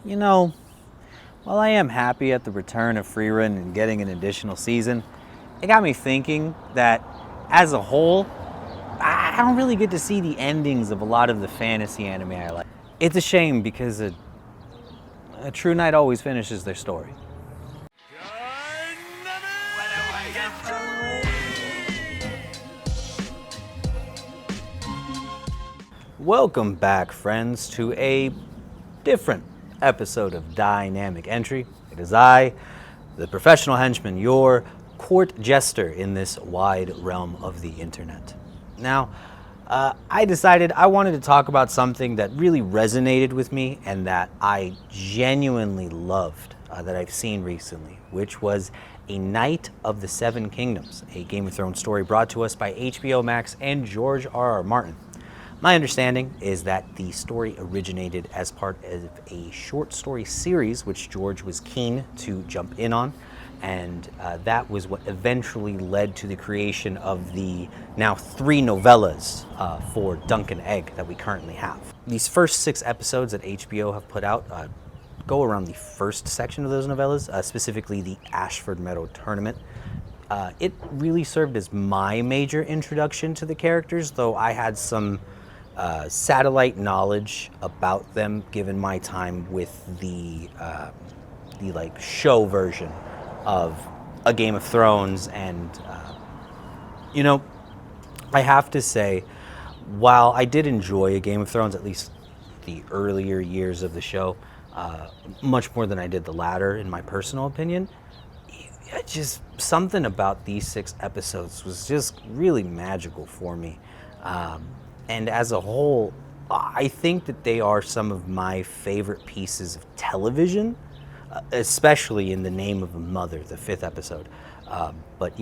You know, while I am happy at the return of Freerun and getting an additional season, it got me thinking that as a whole, I don't really get to see the endings of a lot of the fantasy anime I like. It's a shame because a true knight always finishes their story. Welcome back, friends, to a different episode of Dynamic Entry. It is I, the professional henchman, your court jester in this wide realm of the internet. Now, I decided I wanted to talk about something that really resonated with me and that I genuinely loved that I've seen recently, which was A Knight of the Seven Kingdoms, a Game of Thrones story brought to us by HBO Max and George R.R. Martin. My understanding is that the story originated as part of a short story series which George was keen to jump in on, and that was what eventually led to the creation of the now 3 novellas for Dunk and Egg that we currently have. These first 6 episodes that HBO have put out go around the first section of those novellas, specifically the Ashford Meadow Tournament. It really served as my major introduction to the characters, though I had some satellite knowledge about them given my time with the like show version of a Game of Thrones. And I have to say, while I did enjoy a Game of Thrones, at least the earlier years of the show, much more than I did the latter, in my personal opinion, just something about these 6 episodes was just really magical for me. And as a whole, I think that they are some of my favorite pieces of television, especially In the Name of a Mother, the 5th episode. But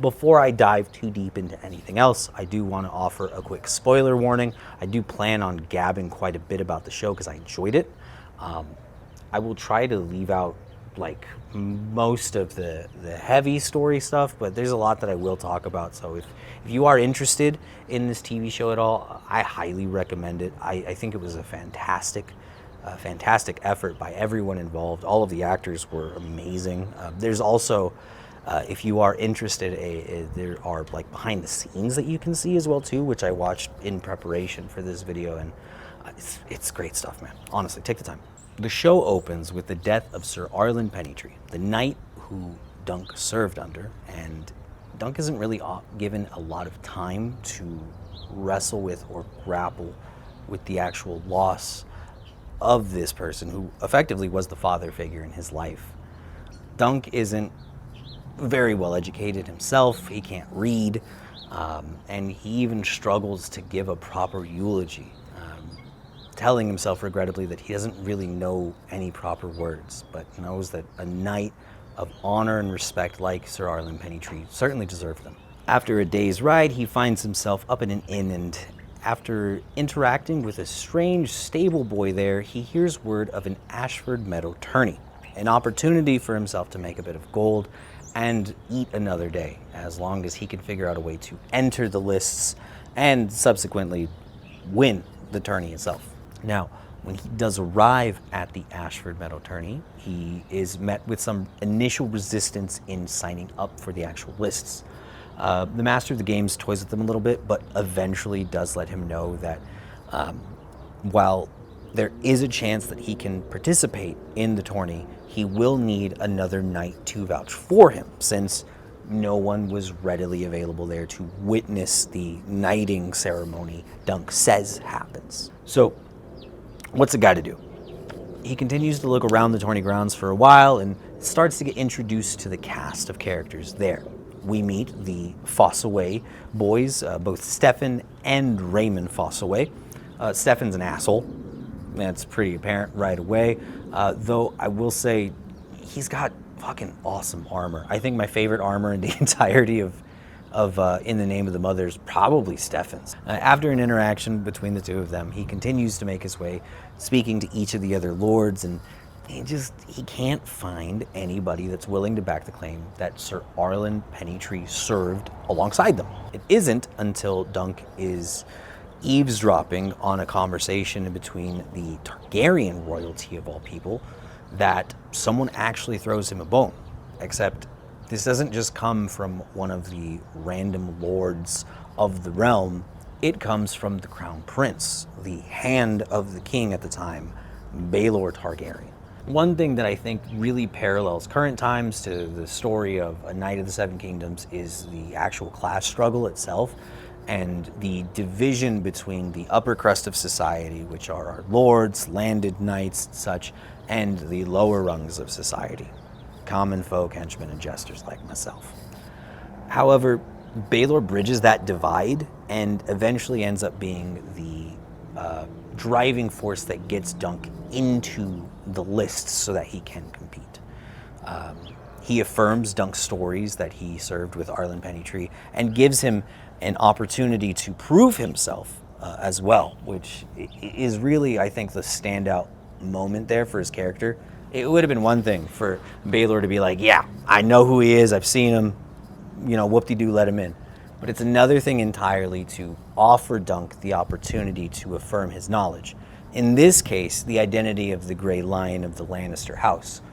before I dive too deep into anything else, I do want to offer a quick spoiler warning. I do plan on gabbing quite a bit about the show because I enjoyed it. I will try to leave out like most of the heavy story stuff, but there's a lot that I will talk about. So if you are interested in this TV show at all, I highly recommend it. I think it was a fantastic effort by everyone involved. All of the actors were amazing. There's also, if you are interested, there are like behind the scenes that you can see as well too, which I watched in preparation for this video, and it's great stuff, man. Honestly, take the time. The show opens with the death of Sir Arlen Pennytree, the knight who Dunk served under, and Dunk isn't really given a lot of time to wrestle with or grapple with the actual loss of this person who effectively was the father figure in his life. Dunk isn't very well educated himself, he can't read, and he even struggles to give a proper eulogy, telling himself regrettably that he doesn't really know any proper words, but knows that a knight of honor and respect like Sir Arlen Pennytree certainly deserved them. After a day's ride, he finds himself up in an inn, and after interacting with a strange stable boy there, he hears word of an Ashford Meadow tourney, an opportunity for himself to make a bit of gold and eat another day, as long as he can figure out a way to enter the lists and subsequently win the tourney itself. Now, when he does arrive at the Ashford Meadow tourney, he is met with some initial resistance in signing up for the actual lists. The master of the games toys with him a little bit, but eventually does let him know that while there is a chance that he can participate in the tourney, he will need another knight to vouch for him, since no one was readily available there to witness the knighting ceremony Dunk says happens. So, what's the guy to do? He continues to look around the tourney grounds for a while and starts to get introduced to the cast of characters there. We meet the Fossaway boys, both Stefan and Raymond Fossaway. Stefan's an asshole. That's pretty apparent right away. Though I will say he's got fucking awesome armor. I think my favorite armor in the entirety of In the Name of the Mother is probably Stefan's. After an interaction between the two of them, he continues to make his way, speaking to each of the other lords, and he can't find anybody that's willing to back the claim that Sir Arlen Pennytree served alongside them. It isn't until Dunk is eavesdropping on a conversation between the Targaryen royalty of all people that someone actually throws him a bone. Except this doesn't just come from one of the random lords of the realm, it comes from the crown prince, the hand of the king at the time, Baelor Targaryen. One thing that I think really parallels current times to the story of A Knight of the Seven Kingdoms is the actual class struggle itself and the division between the upper crust of society, which are our lords, landed knights, such, and the lower rungs of society, common folk, henchmen, and jesters like myself. However, Baelor bridges that divide and eventually ends up being the driving force that gets Dunk into the lists so that he can compete. He affirms Dunk's stories that he served with Arlen Pennytree and gives him an opportunity to prove himself as well, which is really, I think, the standout moment there for his character. It would have been one thing for Baelor to be like, yeah, I know who he is, I've seen him, whoop-de-doo, let him in. But it's another thing entirely to offer Dunk the opportunity to affirm his knowledge. In this case, the identity of the Grey Lion of the Lannister house.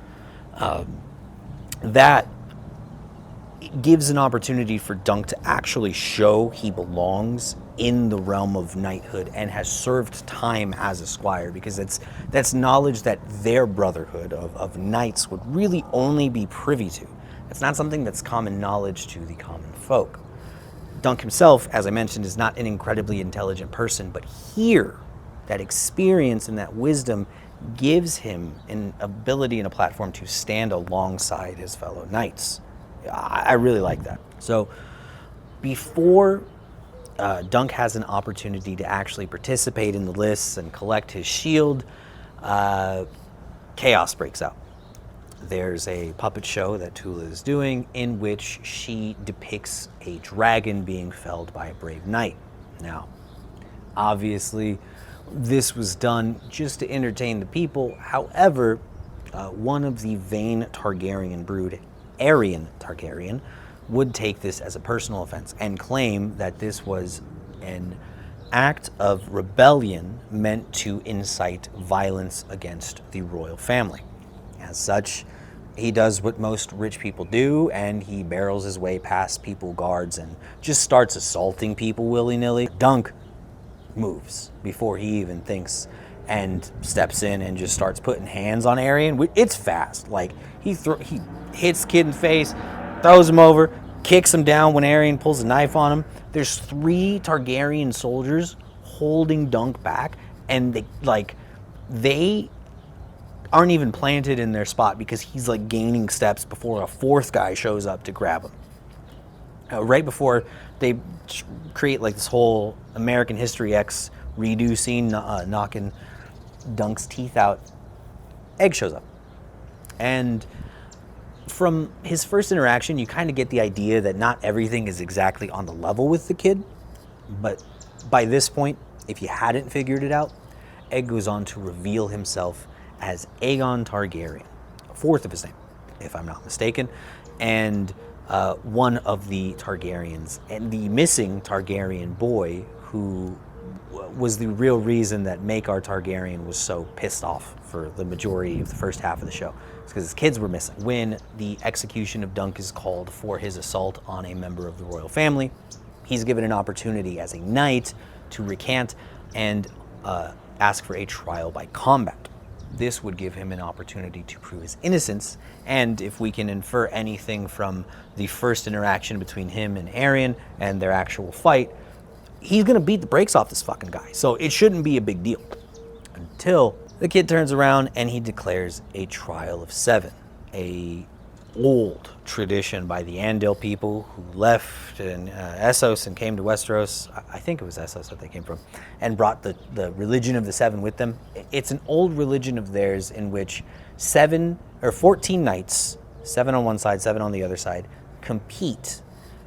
That gives an opportunity for Dunk to actually show he belongs in the realm of knighthood and has served time as a squire, because that's knowledge that their brotherhood of knights would really only be privy to. It's not something that's common knowledge to the common folk. Dunk himself, as I mentioned, is not an incredibly intelligent person, but here, that experience and that wisdom gives him an ability and a platform to stand alongside his fellow knights. I really like that. So before Dunk has an opportunity to actually participate in the lists and collect his shield, chaos breaks out. There's a puppet show that Tula is doing in which she depicts a dragon being felled by a brave knight. Now, obviously, this was done just to entertain the people. However, one of the vain Targaryen brood, Aerion Targaryen, would take this as a personal offense and claim that this was an act of rebellion meant to incite violence against the royal family. As such, he does what most rich people do, and he barrels his way past people guards and just starts assaulting people willy-nilly. Dunk moves before he even thinks and steps in and just starts putting hands on Aerion. It's fast. Like, he hits the kid in the face, throws him over, kicks him down when Aerion pulls a knife on him. There's 3 Targaryen soldiers holding Dunk back, and they aren't even planted in their spot because he's like gaining steps before a 4th guy shows up to grab him. Right before they create like this whole American History X redo scene, knocking Dunk's teeth out, Egg shows up. And from his first interaction, you kind of get the idea that not everything is exactly on the level with the kid. But by this point, if you hadn't figured it out, Egg goes on to reveal himself as Aegon Targaryen, 4th of his name, if I'm not mistaken, and one of the Targaryens, and the missing Targaryen boy who was the real reason that Maekar Targaryen was so pissed off for the majority of the first half of the show. It's because his kids were missing. When the execution of Dunk is called for his assault on a member of the royal family, he's given an opportunity as a knight to recant and ask for a trial by combat. This would give him an opportunity to prove his innocence, and if we can infer anything from the first interaction between him and Aerion and their actual fight, he's gonna beat the brakes off this fucking guy. So it shouldn't be a big deal. Until the kid turns around and he declares a trial of 7, a old tradition by the Andal people who left in Essos and came to Westeros. I think it was Essos that they came from, and brought the religion of the 7 with them. It's an old religion of theirs in which 14 knights, 7 on one side, 7 on the other side, compete,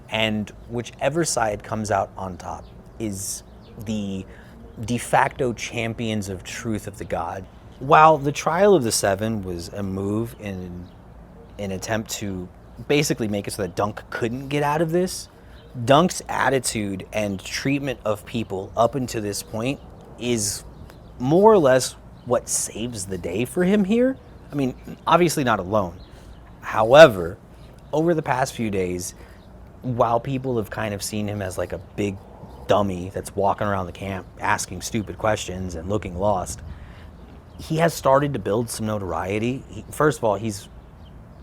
and whichever side comes out on top is the de facto champions of truth of the god. While the trial of the 7 was a move in an attempt to basically make it so that Dunk couldn't get out of this, Dunk's attitude and treatment of people up until this point is more or less what saves the day for him here. I mean, obviously not alone. However, over the past few days, while people have kind of seen him as like a big dummy that's walking around the camp asking stupid questions and looking lost, he has started to build some notoriety. First of all, he's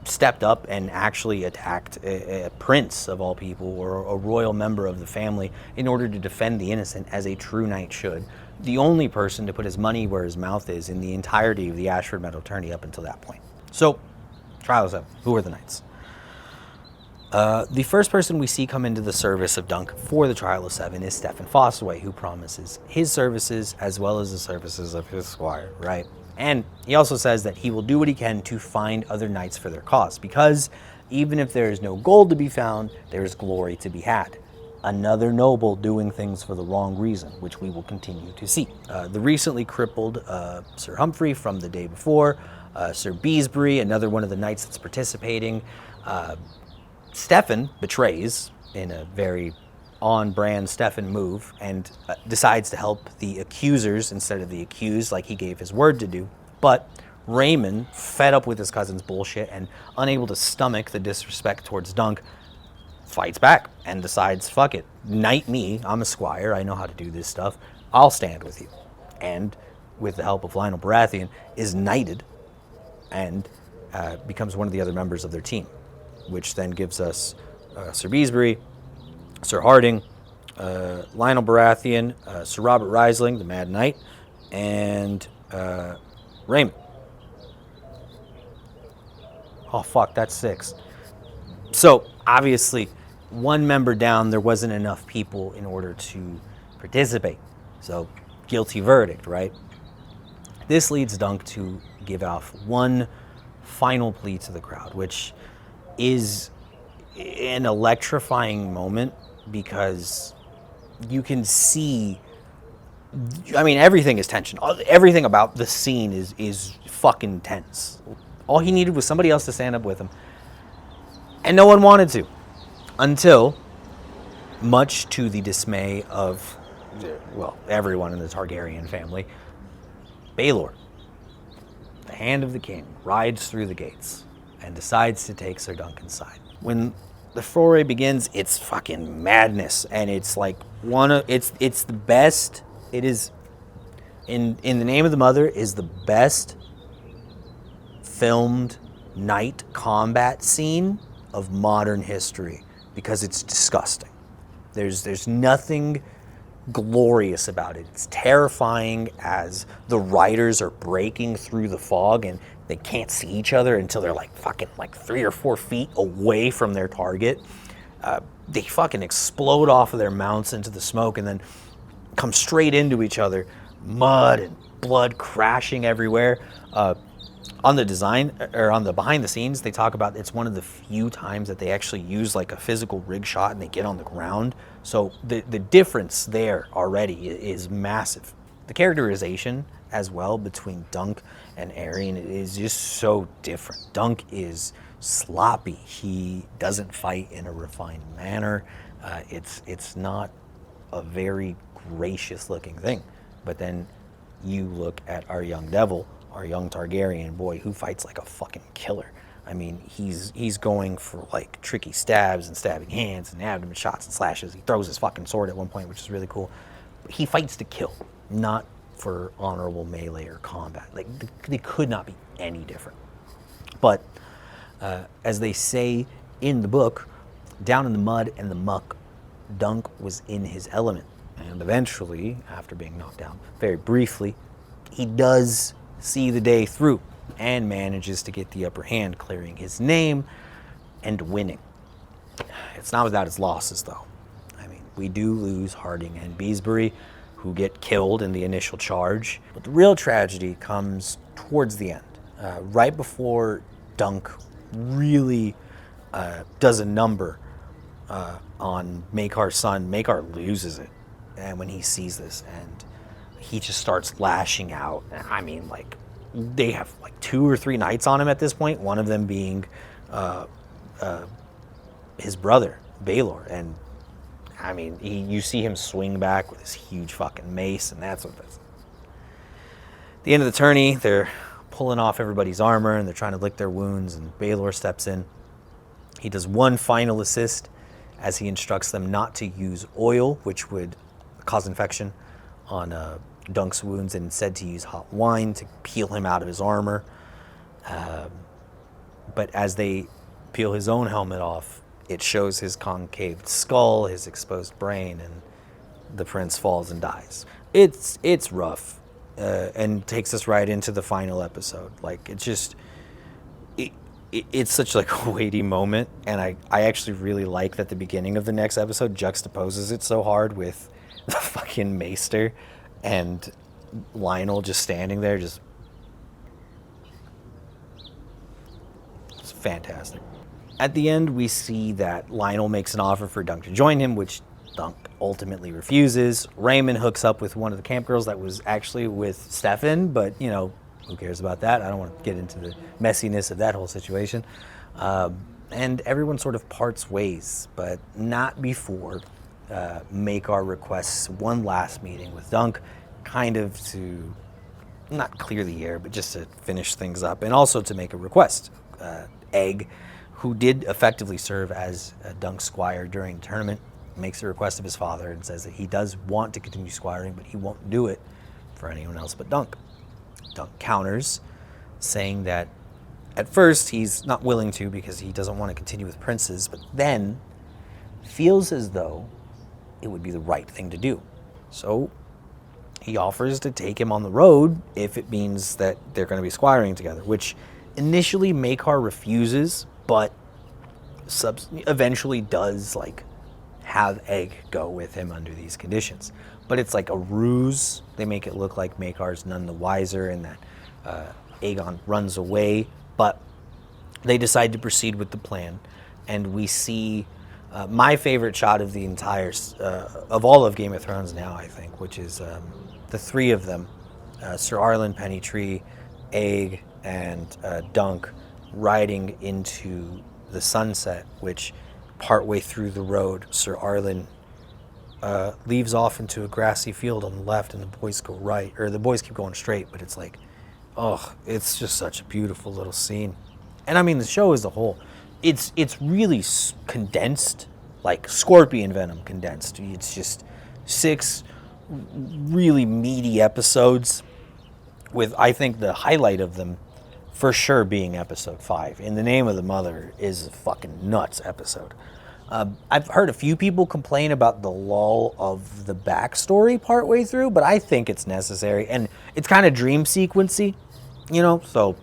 stepped up and actually attacked a prince of all people, or a royal member of the family, in order to defend the innocent, as a true knight should. The only person to put his money where his mouth is in the entirety of the Ashford Meadow tourney up until that point. So, Trial of 7. Who are the knights? The first person we see come into the service of Dunk for the Trial of 7 is Stephen Fossaway, who promises his services as well as the services of his squire, right? And he also says that he will do what he can to find other knights for their cause, because even if there is no gold to be found, there is glory to be had. Another noble doing things for the wrong reason, which we will continue to see. The recently crippled Sir Humphrey from the day before, Sir Beesbury, another one of the knights that's participating. Stefan betrays in a very on-brand Stefan move and decides to help the accusers instead of the accused, like he gave his word to do. But Raymond, fed up with his cousin's bullshit and unable to stomach the disrespect towards Dunk, fights back and decides, fuck it, knight me, I'm a squire, I know how to do this stuff, I'll stand with you. And with the help of Lionel Baratheon, is knighted and becomes one of the other members of their team, which then gives us Sir Beesbury, Sir Harding, Lionel Baratheon, Sir Robert Risling, the Mad Knight, and Raymond. Oh, fuck, that's 6. So, obviously, one member down, there wasn't enough people in order to participate. So, guilty verdict, right? This leads Dunk to give off one final plea to the crowd, which is an electrifying moment, because you can see, I mean, everything is tension. Everything about the scene is fucking tense. All he needed was somebody else to stand up with him, and no one wanted to, until, much to the dismay of, well, everyone in the Targaryen family, Baelor, the Hand of the King, rides through the gates and decides to take Sir Duncan's side. When the foray begins, it's fucking madness, and it's like it's the best. It is, in the Name of the Mother, is the best filmed knight combat scene of modern history, because it's disgusting. There's nothing glorious about it. It's terrifying as the riders are breaking through the fog and they can't see each other until they're like fucking like 3 or 4 feet away from their target. They fucking explode off of their mounts into the smoke and then come straight into each other. Mud and blood crashing everywhere. On the design, or on the behind the scenes, they talk about it's one of the few times that they actually use like a physical rig shot and they get on the ground. So the difference there already is massive. The characterization as well between Dunk and Arryn is just so different. Dunk is sloppy. He doesn't fight in a refined manner. It's not a very gracious looking thing. But then you look at our young devil, our young Targaryen boy, who fights like a fucking killer. I mean, he's going for like tricky stabs and stabbing hands and abdomen shots and slashes. He throws his fucking sword at one point, which is really cool. He fights to kill, not for honorable melee or combat. Like, they could not be any different. But as they say in the book, down in the mud and the muck, Dunk was in his element. And eventually, after being knocked down very briefly, he does see the day through and manages to get the upper hand, clearing his name and winning. It's not without its losses, though. I mean, we do lose Harding and Beesbury, who get killed in the initial charge. But the real tragedy comes towards the end, right before Dunk really does a number on Maekar's son. Maekar loses it, and when he sees this, and he just starts lashing out. I mean, like, they have like 2 or 3 knights on him at this point, one of them being his brother, Baelor, and I mean, you see him swing back with this huge fucking mace, and that's what this. At the end of the tourney, they're pulling off everybody's armor, and they're trying to lick their wounds, and Baylor steps in. He does one final assist as he instructs them not to use oil, which would cause infection on Dunk's wounds, and instead to use hot wine to peel him out of his armor. But as they peel his own helmet off, it shows his concave skull, his exposed brain, and the prince falls and dies. It's rough, and takes us right into the final episode. Like, it's just... It's such like a weighty moment, and I actually really like that the beginning of the next episode juxtaposes it so hard with the fucking maester and Lionel just standing there, just... It's fantastic. At the end, we see that Lionel makes an offer for Dunk to join him, which Dunk ultimately refuses. Raymond hooks up with one of the camp girls that was actually with Stefan, but, you know, who cares about that? I don't want to get into the messiness of that whole situation. And everyone sort of parts ways, but not before Makar requests one last meeting with Dunk, kind of to not clear the air, but just to finish things up, and also to make a request. Egg, who did effectively serve as Dunk's squire during the tournament, makes a request of his father and says that he does want to continue squiring, but he won't do it for anyone else but Dunk. Dunk counters, saying that at first he's not willing to because he doesn't want to continue with princes, but then feels as though it would be the right thing to do. So he offers to take him on the road if it means that they're going to be squiring together, which initially Makar refuses, but eventually does like have Egg go with him under these conditions. But it's like a ruse. They make it look like Makar's none the wiser and that Aegon runs away. But they decide to proceed with the plan. And we see my favorite shot of the entire, of all of Game of Thrones now, I think, which is the three of them, Sir Arlen, Pennytree, Egg, and Dunk, riding into the sunset, which partway through the road, Sir Arlen leaves off into a grassy field on the left, and the boys go right, or the boys keep going straight, but it's like, oh, it's just such a beautiful little scene. And I mean, the show as a whole, it's really condensed, like scorpion venom condensed. It's just 6 really meaty episodes, with, I think, the highlight of them for sure being episode 5. In the Name of the Mother is a fucking nuts episode. I've heard a few people complain about the lull of the backstory partway through, but I think it's necessary. And it's kind of dream sequency, you know, so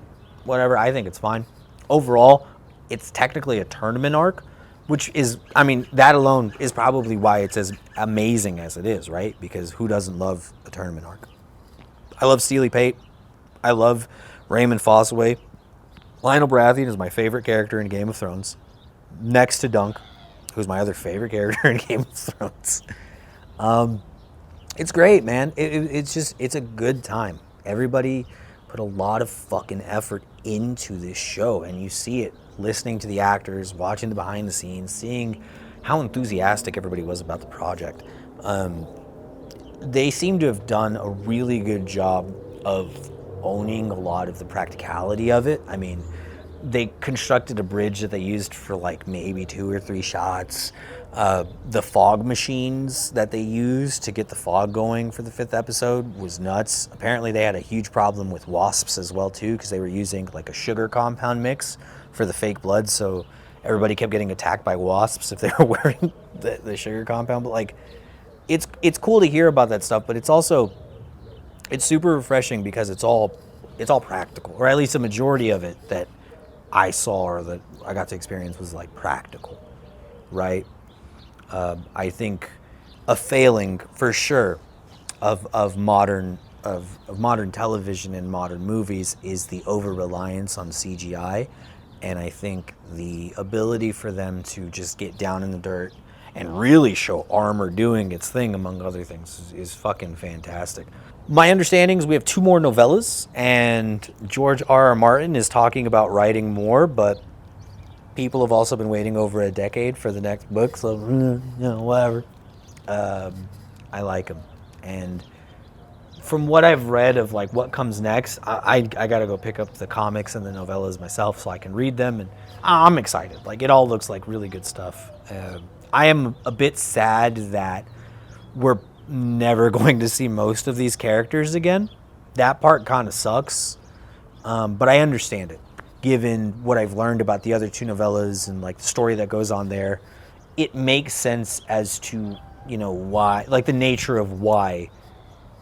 whatever, I think it's fine. Overall, it's technically a tournament arc, which is, I mean, that alone is probably why it's as amazing as it is, right? Because who doesn't love a tournament arc? I love Steely Pate. I love Raymond Fossaway. Lionel Baratheon is my favorite character in Game of Thrones, next to Dunk, who's my other favorite character in Game of Thrones. It's great, man. It's a good time. Everybody put a lot of fucking effort into this show, and you see it listening to the actors, watching the behind the scenes, seeing how enthusiastic everybody was about the project. They seem to have done a really good job of owning a lot of the practicality of it. I mean, they constructed a bridge that they used for like maybe 2 or 3 shots. The fog machines that they used to get the fog going for the 5th episode was nuts. Apparently they had a huge problem with wasps as well too, because they were using like a sugar compound mix for the fake blood, so everybody kept getting attacked by wasps if they were wearing the sugar compound. But like, it's cool to hear about that stuff, but it's also, it's super refreshing because it's all practical, or at least a majority of it that I saw or that I got to experience was like practical, right? I think a failing for sure of modern television and modern movies is the over-reliance on CGI, and I think the ability for them to just get down in the dirt and really show armor doing its thing, among other things, is fucking fantastic. My understanding is we have 2 more novellas, and George R.R. Martin is talking about writing more, but people have also been waiting over a decade for the next book, so, you know, whatever. I like them. And from what I've read of like what comes next, I gotta go pick up the comics and the novellas myself so I can read them, and I'm excited. Like it all looks like really good stuff. I am a bit sad that we're never going to see most of these characters again. That part kind of sucks, but I understand it, given what I've learned about the other two novellas and like the story that goes on there. It makes sense as to, you know, why, like the nature of why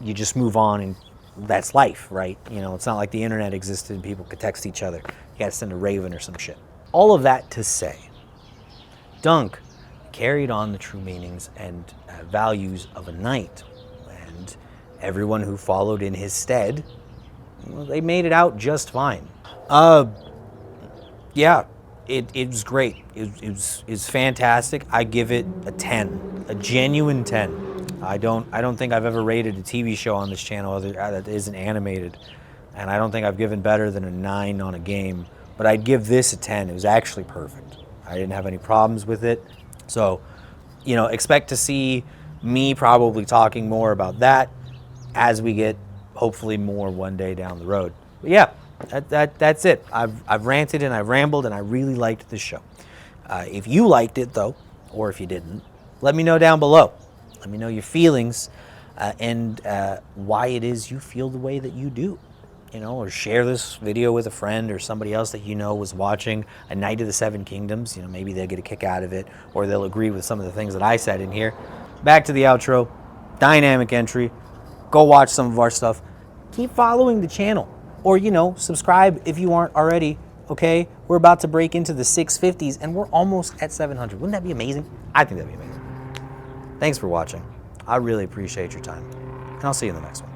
you just move on, and that's life, right? You know, it's not like the internet existed and people could text each other. You gotta send a raven or some shit. All of that to say, Dunk carried on the true meanings and values of a knight, and everyone who followed in his stead, well, they made it out just fine. Yeah, it was great. It was fantastic. I give it a 10, a genuine 10. I don't think I've ever rated a TV show on this channel that isn't animated, and I don't think I've given better than a 9 on a game. But I'd give this a 10. It was actually perfect. I didn't have any problems with it. So, you know, expect to see me probably talking more about that as we get hopefully more one day down the road. But yeah, that's it. I've ranted and I've rambled, and I really liked this show. If you liked it though, or if you didn't, let me know down below. Let me know your feelings and why it is you feel the way that you do. You know, or share this video with a friend or somebody else that you know was watching A Knight of the Seven Kingdoms. You know, maybe they'll get a kick out of it, or they'll agree with some of the things that I said in here. Back to the outro. Dynamic entry. Go watch some of our stuff. Keep following the channel, or, you know, subscribe if you aren't already. Okay, we're about to break into the 650s, and we're almost at 700. Wouldn't that be amazing? I think that'd be amazing. Thanks for watching. I really appreciate your time, and I'll see you in the next one.